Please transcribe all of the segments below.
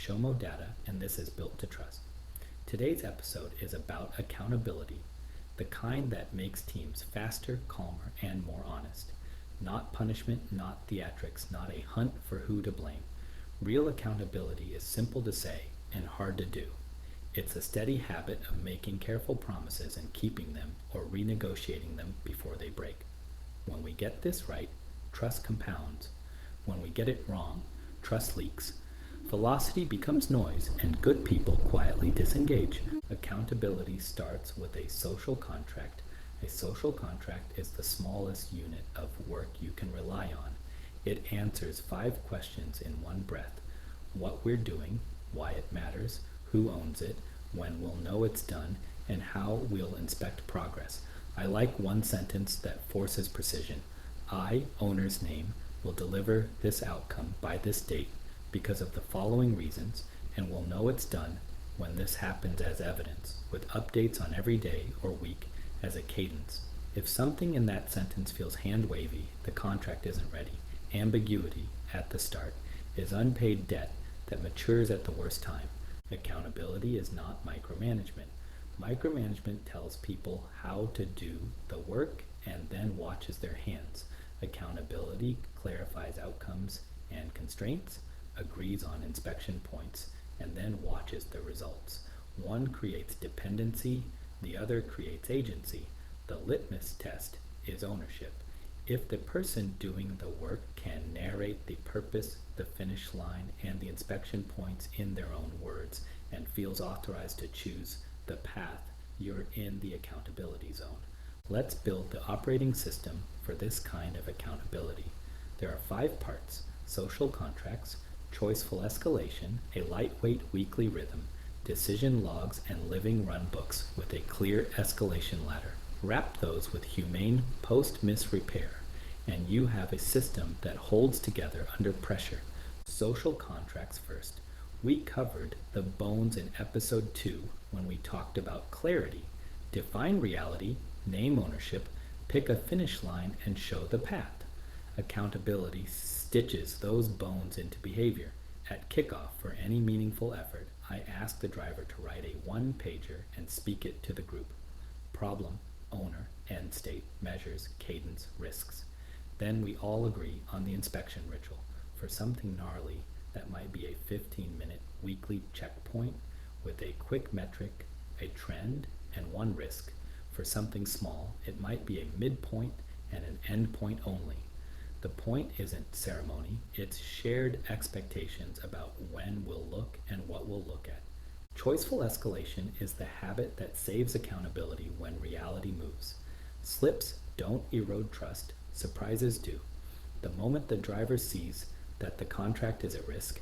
Shomo data, and this is built to trust. Today's episode is about accountability, the kind that makes teams faster, calmer, and more honest. Not punishment, not theatrics, not a hunt for who to blame. Real accountability is simple to say and hard to do. It's a steady habit of making careful promises and keeping them or renegotiating them before they break. When we get this right, trust compounds. When we get it wrong, trust leaks. Velocity becomes noise, and good people quietly disengage. Accountability starts with a social contract. A social contract is the smallest unit of work you can rely on. It answers 5 questions in one breath. What we're doing, why it matters, who owns it, when we'll know it's done, and how we'll inspect progress. I like one sentence that forces precision. I, owner's name, will deliver this outcome by this date because of the following reasons, and will know it's done when this happens as evidence, with updates on every day or week as a cadence. If something in that sentence feels hand-wavy, the contract isn't ready. Ambiguity at the start is unpaid debt that matures at the worst time. Accountability is not micromanagement. Micromanagement tells people how to do the work and then watches their hands. Accountability clarifies outcomes and constraints, agrees on inspection points, and then watches the results. One creates dependency, the other creates agency. The litmus test is ownership. If the person doing the work can narrate the purpose, the finish line, and the inspection points in their own words, and feels authorized to choose the path, you're in the accountability zone. Let's build the operating system for this kind of accountability. There are 5 parts: social contracts, choiceful escalation, a lightweight weekly rhythm, decision logs, and living runbooks with a clear escalation ladder. Wrap those with humane post-miss repair, and you have a system that holds together under pressure. Social contracts first. We covered the bones in episode 2 when we talked about clarity. Define reality, name ownership, pick a finish line, and show the path. Accountability stitches those bones into behavior. At kickoff for any meaningful effort, I ask the driver to write a 1-pager and speak it to the group. Problem, owner, end state, measures, cadence, risks. Then we all agree on the inspection ritual. For something gnarly, that might be a 15-minute weekly checkpoint with a quick metric, a trend, and 1 risk. For something small, it might be a midpoint and an endpoint only. The point isn't ceremony, it's shared expectations about when we'll look and what we'll look at. Choiceful escalation is the habit that saves accountability when reality moves. Slips don't erode trust, surprises do. The moment the driver sees that the contract is at risk,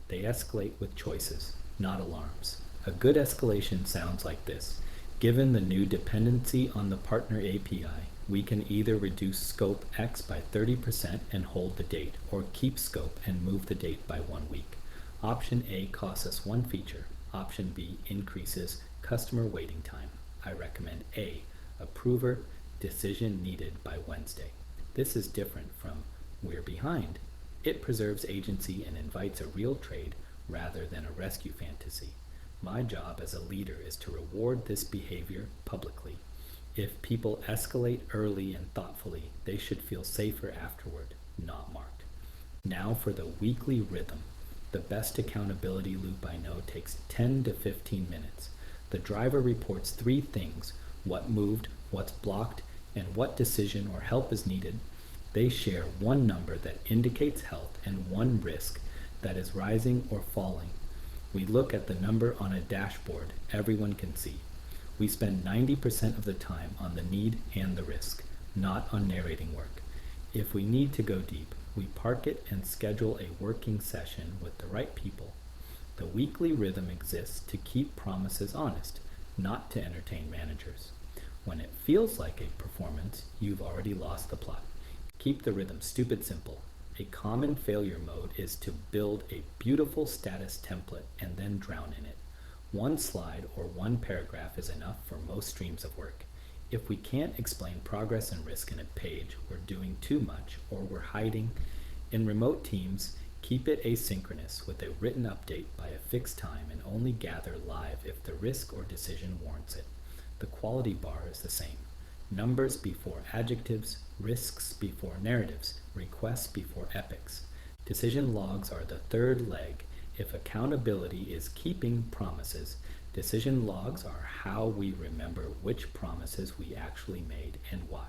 they escalate with choices, not alarms. A good escalation sounds like this. Given the new dependency on the partner API, we can either reduce scope X by 30% and hold the date, or keep scope and move the date by 1 week. Option A costs us 1 feature. Option B increases customer waiting time. I recommend A, approver, decision needed by Wednesday. This is different from we're behind. It preserves agency and invites a real trade rather than a rescue fantasy. My job as a leader is to reward this behavior publicly. If people escalate early and thoughtfully, they should feel safer afterward, not marked. Now for the weekly rhythm. The best accountability loop I know takes 10 to 15 minutes. The driver reports 3 things: what moved, what's blocked, and what decision or help is needed. They share 1 number that indicates health and 1 risk that is rising or falling. We look at the number on a dashboard everyone can see. We spend 90% of the time on the need and the risk, not on narrating work. If we need to go deep, we park it and schedule a working session with the right people. The weekly rhythm exists to keep promises honest, not to entertain managers. When it feels like a performance, you've already lost the plot. Keep the rhythm stupid simple. A common failure mode is to build a beautiful status template and then drown in it. 1 slide or 1 paragraph is enough for most streams of work. If we can't explain progress and risk in a page, we're doing too much or we're hiding. In remote teams, Keep it asynchronous with a written update by a fixed time and only gather live if the risk or decision warrants it. The quality bar is the same. Numbers before adjectives, risks before narratives, requests before epics. Decision logs are the third leg. If accountability is keeping promises, decision logs are how we remember which promises we actually made and why.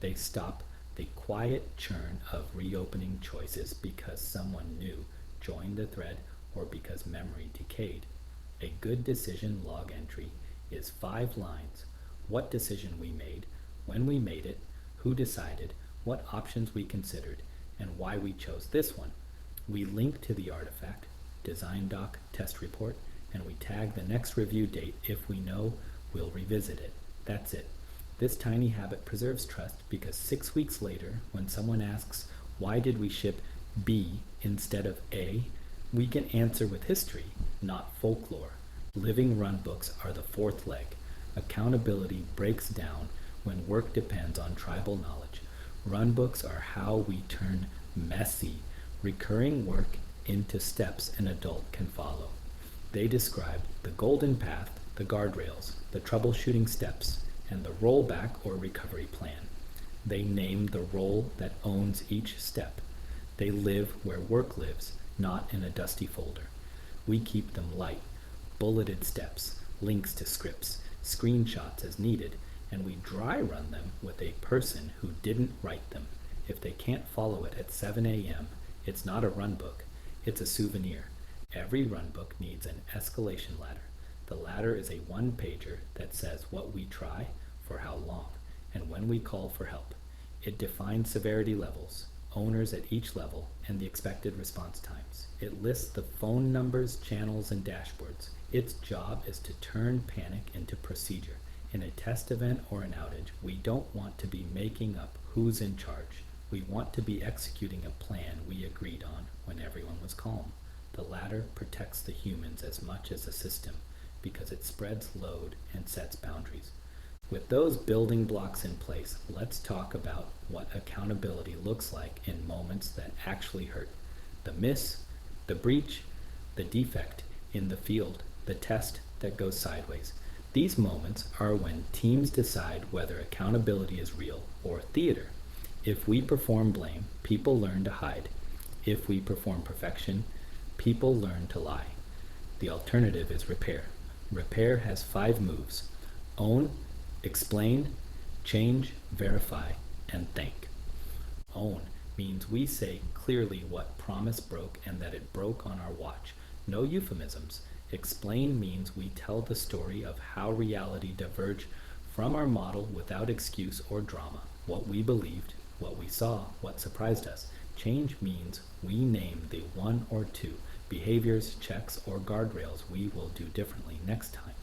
They stop the quiet churn of reopening choices because someone new joined the thread or because memory decayed. A good decision log entry is 5 lines. What decision we made, when we made it, who decided, what options we considered, and why we chose this one. We link to the artifact, design doc, test report, and we tag the next review date if we know we'll revisit it. That's it. This tiny habit preserves trust because 6 weeks later, when someone asks, why did we ship B instead of A, we can answer with history, not folklore. Living runbooks are the fourth leg. Accountability breaks down when work depends on tribal knowledge. Runbooks are how we turn messy, recurring work into steps an adult can follow. They describe the golden path, the guardrails, the troubleshooting steps, and the rollback or recovery plan. They name the role that owns each step. They live where work lives, not in a dusty folder. We keep them light, bulleted steps, links to scripts, screenshots as needed, and we dry run them with a person who didn't write them. If they can't follow it at 7 a.m., it's not a runbook, it's a souvenir. Every runbook needs an escalation ladder. The ladder is a one-pager that says what we try, for how long, and when we call for help. It defines severity levels, owners at each level, and the expected response times. It lists the phone numbers, channels, and dashboards. Its job is to turn panic into procedure. In a test event or an outage, we don't want to be making up who's in charge. We want to be executing a plan we agreed on when everyone was calm. The ladder protects the humans as much as the system because it spreads load and sets boundaries. With those building blocks in place, let's talk about what accountability looks like in moments that actually hurt. The miss, the breach, the defect in the field, the test that goes sideways. These moments are when teams decide whether accountability is real or theater. If we perform blame, people learn to hide. If we perform perfection, people learn to lie. The alternative is repair. Repair has 5 moves: own, explain, change, verify, and thank. Own means we say clearly what promise broke and that it broke on our watch. No euphemisms. Explain means we tell the story of how reality diverged from our model without excuse or drama. What we believed, what we saw, what surprised us. Change means we name the 1 or 2 behaviors, checks, or guardrails we will do differently next time.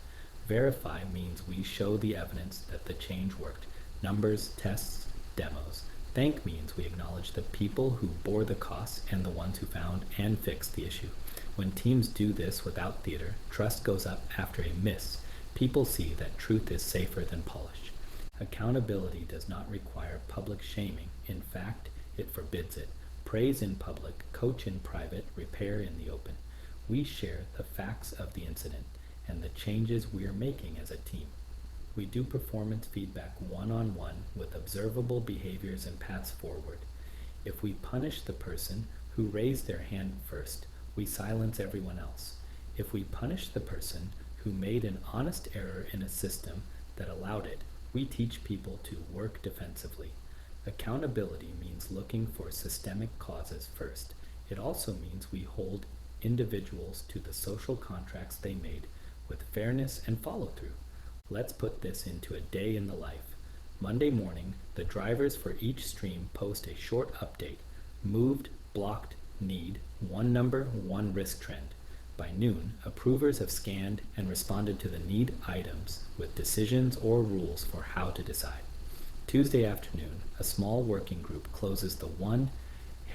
Verify means we show the evidence that the change worked. Numbers, tests, demos. Thank means we acknowledge the people who bore the costs and the ones who found and fixed the issue. When teams do this without theater, trust goes up after a miss. People see that truth is safer than polish. Accountability does not require public shaming. In fact, it forbids it. Praise in public, coach in private, repair in the open. We share the facts of the incident and the changes we are making as a team. We do performance feedback one-on-one with observable behaviors and paths forward. If we punish the person who raised their hand first, we silence everyone else. If we punish the person who made an honest error in a system that allowed it, we teach people to work defensively. Accountability means looking for systemic causes first. It also means we hold individuals to the social contracts they made with fairness and follow-through. Let's put this into a day in the life. Monday morning, the drivers for each stream post a short update. Moved, blocked, need, 1 number, 1 risk trend. By noon, approvers have scanned and responded to the need items with decisions or rules for how to decide. Tuesday afternoon, a small working group closes the one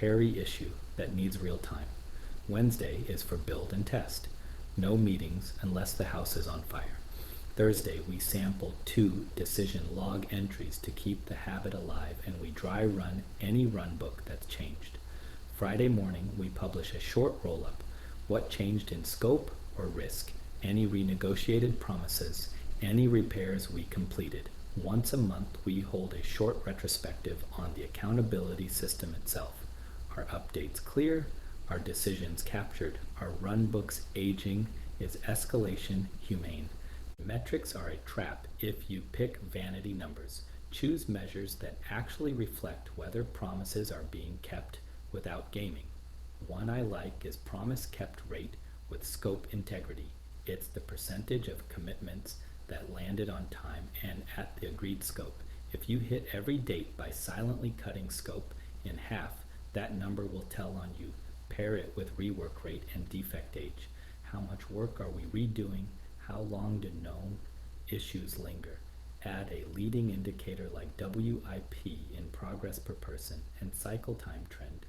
hairy issue that needs real time. Wednesday is for build and test. No meetings unless the house is on fire. Thursday, we sample 2 decision log entries to keep the habit alive, and we dry run any runbook that's changed. Friday morning, we publish a short roll-up. What changed in scope or risk? Any renegotiated promises? Any repairs we completed? Once a month, we hold a short retrospective on the accountability system itself. Our updates clear? Our decisions captured? Our runbooks aging? Is escalation humane? Metrics are a trap if you pick vanity numbers. Choose measures that actually reflect whether promises are being kept without gaming. One I like is promise kept rate with scope integrity. It's the percentage of commitments that landed on time and at the agreed scope. If you hit every date by silently cutting scope in half, that number will tell on you. Pair it with rework rate and defect age. How much work are we redoing? How long do known issues linger? Add a leading indicator like WIP in progress per person and cycle time trend.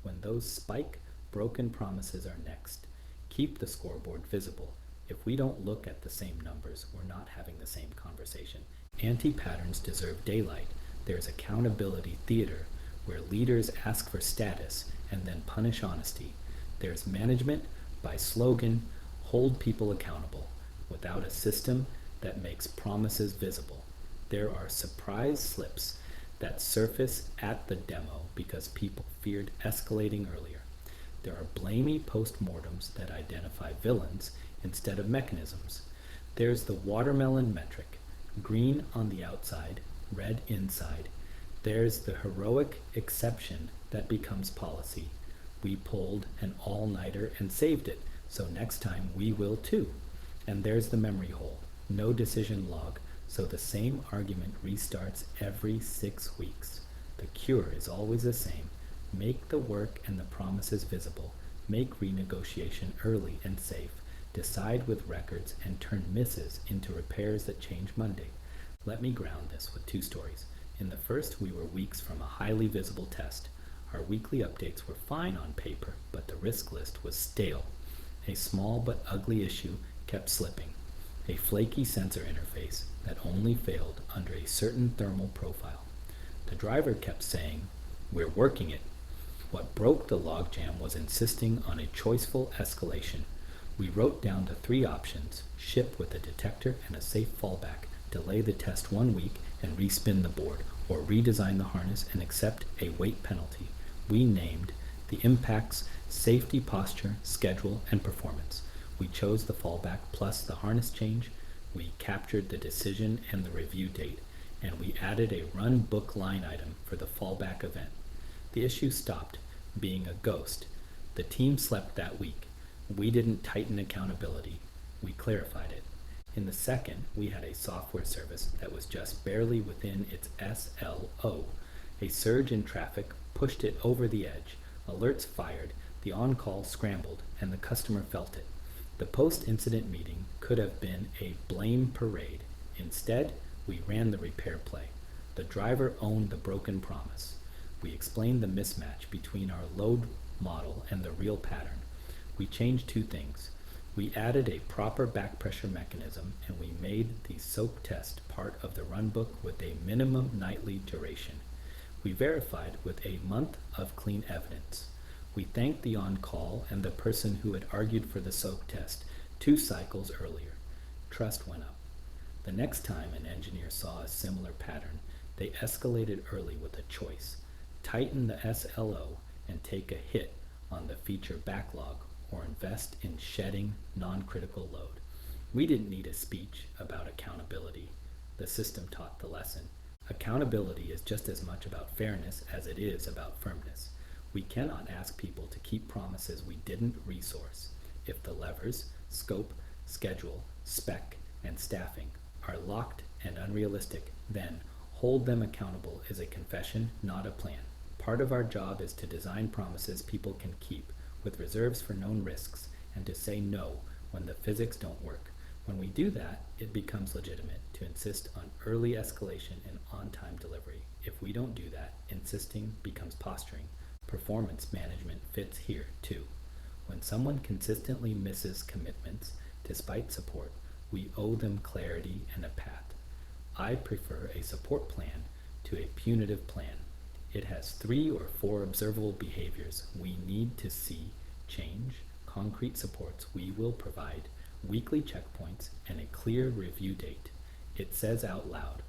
When those spike, broken promises are next. Keep the scoreboard visible. If we don't look at the same numbers, we're not having the same conversation. Anti-patterns deserve daylight. There's accountability theater, where leaders ask for status and then punish honesty. There's management by slogan, hold people accountable, without a system that makes promises visible. There are surprise slips that surface at the demo because people feared escalating earlier. There are blamey postmortems that identify villains instead of mechanisms. There's the watermelon metric, green on the outside, red inside. There's the heroic exception that becomes policy. We pulled an all-nighter and saved it, so next time we will too. And there's the memory hole, no decision log, so the same argument restarts every 6 weeks. The cure is always the same. Make the work and the promises visible. Make renegotiation early and safe. Decide with records and turn misses into repairs that change Monday. Let me ground this with 2 stories. In the first, we were weeks from a highly visible test. Our weekly updates were fine on paper, but the risk list was stale. A small but ugly issue kept slipping. A flaky sensor interface that only failed under a certain thermal profile. The driver kept saying, "We're working it." What broke the logjam was insisting on a choiceful escalation. We wrote down the 3 options: ship with a detector and a safe fallback, delay the test 1 week and respin the board, or redesign the harness and accept a weight penalty. We named the impacts safety, posture, schedule, and performance. We chose the fallback plus the harness change. We captured the decision and the review date, and we added a run book line item for the fallback event. The issue stopped being a ghost. The team slept that week. We didn't tighten accountability. We clarified it. In the second, we had a software service that was just barely within its SLO. A surge in traffic pushed it over the edge. Alerts fired, the on-call scrambled, and the customer felt it. The post-incident meeting could have been a blame parade. Instead, we ran the repair play. The driver owned the broken promise. We explained the mismatch between our load model and the real pattern. We changed 2 things. We added a proper back pressure mechanism, and we made the soak test part of the runbook with a minimum nightly duration. We verified with a month of clean evidence. We thanked the on-call and the person who had argued for the soak test 2 cycles earlier. Trust went up. The next time an engineer saw a similar pattern, they escalated early with a choice: tighten the SLO and take a hit on the feature backlog, or invest in shedding non-critical load. We didn't need a speech about accountability. The system taught the lesson. Accountability is just as much about fairness as it is about firmness. We cannot ask people to keep promises we didn't resource. If the levers, scope, schedule, spec, and staffing are locked and unrealistic, then hold them accountable is a confession, not a plan. Part of our job is to design promises people can keep, with reserves for known risks, and to say no when the physics don't work. When we do that, it becomes legitimate to insist on early escalation and on-time delivery. If we don't do that, insisting becomes posturing. Performance management fits here, too. When someone consistently misses commitments, despite support, we owe them clarity and a path. I prefer a support plan to a punitive plan. It has 3 or 4 observable behaviors we need to see change, concrete supports we will provide, weekly checkpoints, and a clear review date. It says out loud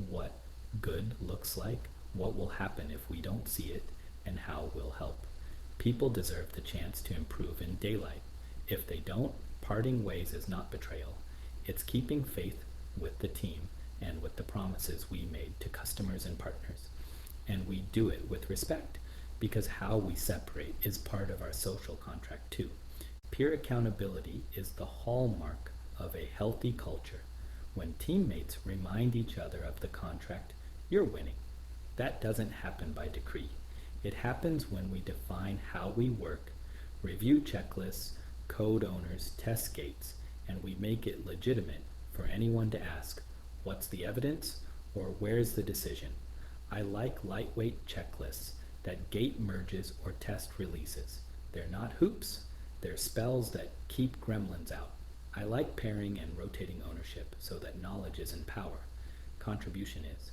what good looks like, what will happen if we don't see it, and how we'll help. People deserve the chance to improve in daylight. If they don't, parting ways is not betrayal. It's keeping faith with the team and with the promises we made to customers and partners. And we do it with respect, because how we separate is part of our social contract too. Peer accountability is the hallmark of a healthy culture. When teammates remind each other of the contract, you're winning. That doesn't happen by decree. It happens when we define how we work, review checklists, code owners, test gates, and we make it legitimate for anyone to ask, what's the evidence, or where's the decision? I like lightweight checklists that gate merges or test releases. They're not hoops, they're spells that keep gremlins out. I like pairing and rotating ownership so that knowledge isn't power, contribution is.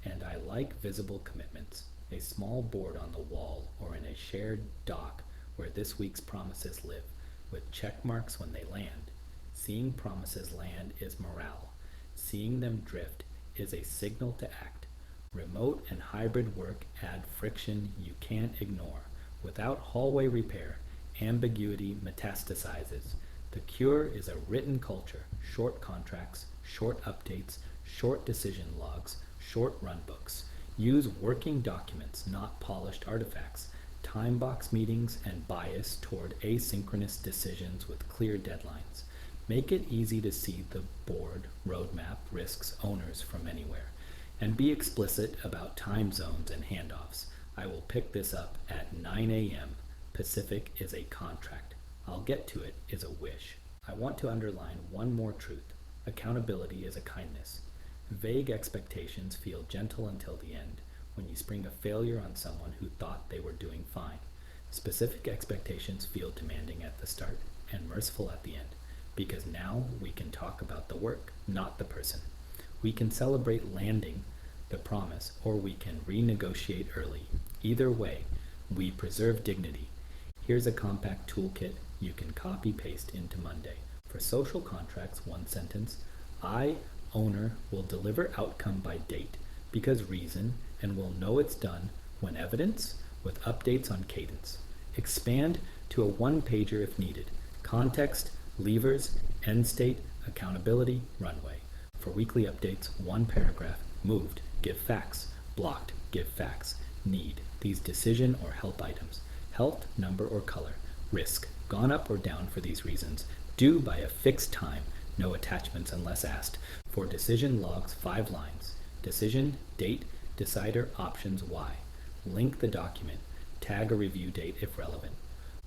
And I like visible commitments, a small board on the wall or in a shared doc where this week's promises live, with check marks when they land. Seeing promises land is morale. Seeing them drift is a signal to act. Remote and hybrid work add friction you can't ignore. Without hallway repair, ambiguity metastasizes. The cure is a written culture, short contracts, short updates, short decision logs, short runbooks. Use working documents, not polished artifacts. Time box meetings and bias toward asynchronous decisions with clear deadlines. Make it easy to see the board, roadmap, risks, owners from anywhere. And be explicit about time zones and handoffs. I will pick this up at 9 a.m. Pacific is a contract. I'll get to it is a wish. I want to underline one more truth. Accountability is a kindness. Vague expectations feel gentle until the end, when you spring a failure on someone who thought they were doing fine. Specific expectations feel demanding at the start and merciful at the end, because now we can talk about the work, not the person. We can celebrate landing the promise, or we can renegotiate early. Either way, we preserve dignity. Here's a compact toolkit you can copy-paste into Monday. For social contracts, one sentence: I, owner, will deliver outcome by date, because reason, and will know it's done when evidence, with updates on cadence. Expand to a one-pager if needed. Context, levers, end state, accountability, runway. For weekly updates, one paragraph: moved, give facts, blocked, give facts, need, these decision or help items, health, number or color, risk, gone up or down for these reasons, due by a fixed time, no attachments unless asked. For decision logs, 5 lines, decision, date, decider, options, why. Link the document, tag a review date if relevant.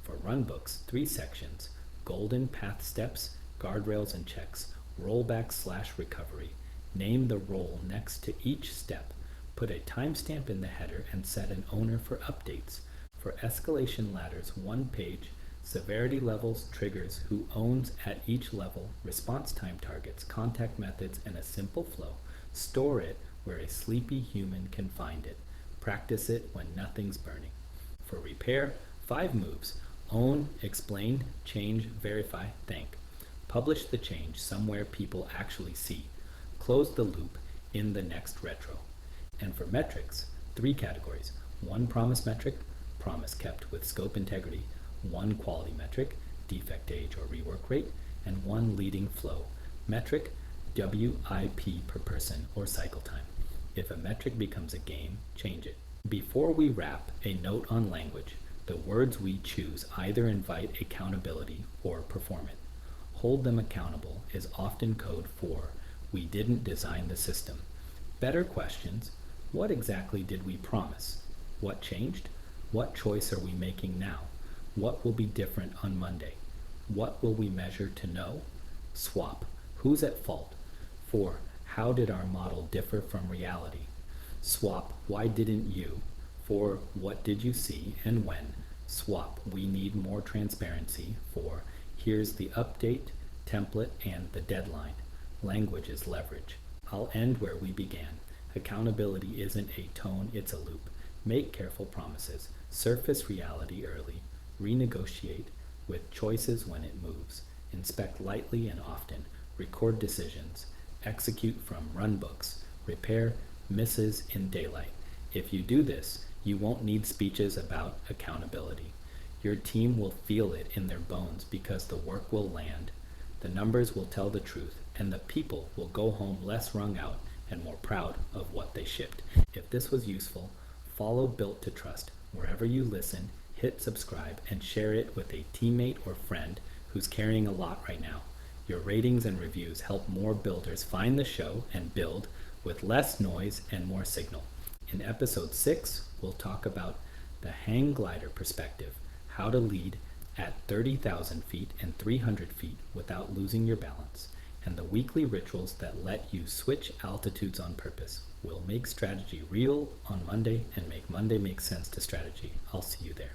For runbooks, 3 sections: golden path steps, guardrails and checks, rollback/recovery. Name the role next to each step. Put a timestamp in the header and set an owner for updates. For escalation ladders, 1 page, severity levels, triggers, who owns at each level, response time targets, contact methods, and a simple flow. Store it where a sleepy human can find it. Practice it when nothing's burning. For repair, 5 moves: own, explain, change, verify, thank. Publish the change somewhere people actually see. Close the loop in the next retro. And for metrics, 3 categories: 1 promise metric, promise kept with scope integrity; 1 quality metric, defect age or rework rate; and 1 leading flow metric, WIP per person or cycle time. If a metric becomes a game, change it. Before we wrap, a note on language. The words we choose either invite accountability or perform it. Hold them accountable is often code for we didn't design the system. Better questions: what exactly did we promise? What changed? What choice are we making now? What will be different on Monday? What will we measure to know? Swap: who's at fault? For how did our model differ from reality? Swap: why didn't you? For what did you see and when? Swap: we need more transparency. For here's the update, template, and the deadline. Language is leverage. I'll end where we began. Accountability isn't a tone, it's a loop. Make careful promises, surface reality early, renegotiate with choices when it moves, inspect lightly and often, record decisions, execute from runbooks, repair misses in daylight. If you do this, you won't need speeches about accountability. Your team will feel it in their bones because the work will land, the numbers will tell the truth, and the people will go home less wrung out and more proud of what they shipped. If this was useful, follow Built to Trust wherever you listen, hit subscribe, and share it with a teammate or friend who's carrying a lot right now. Your ratings and reviews help more builders find the show and build with less noise and more signal. In episode 6, we'll talk about the hang glider perspective, how to lead at 30,000 feet and 300 feet without losing your balance, and the weekly rituals that let you switch altitudes on purpose. We'll make strategy real on Monday and make Monday make sense to strategy. I'll see you there.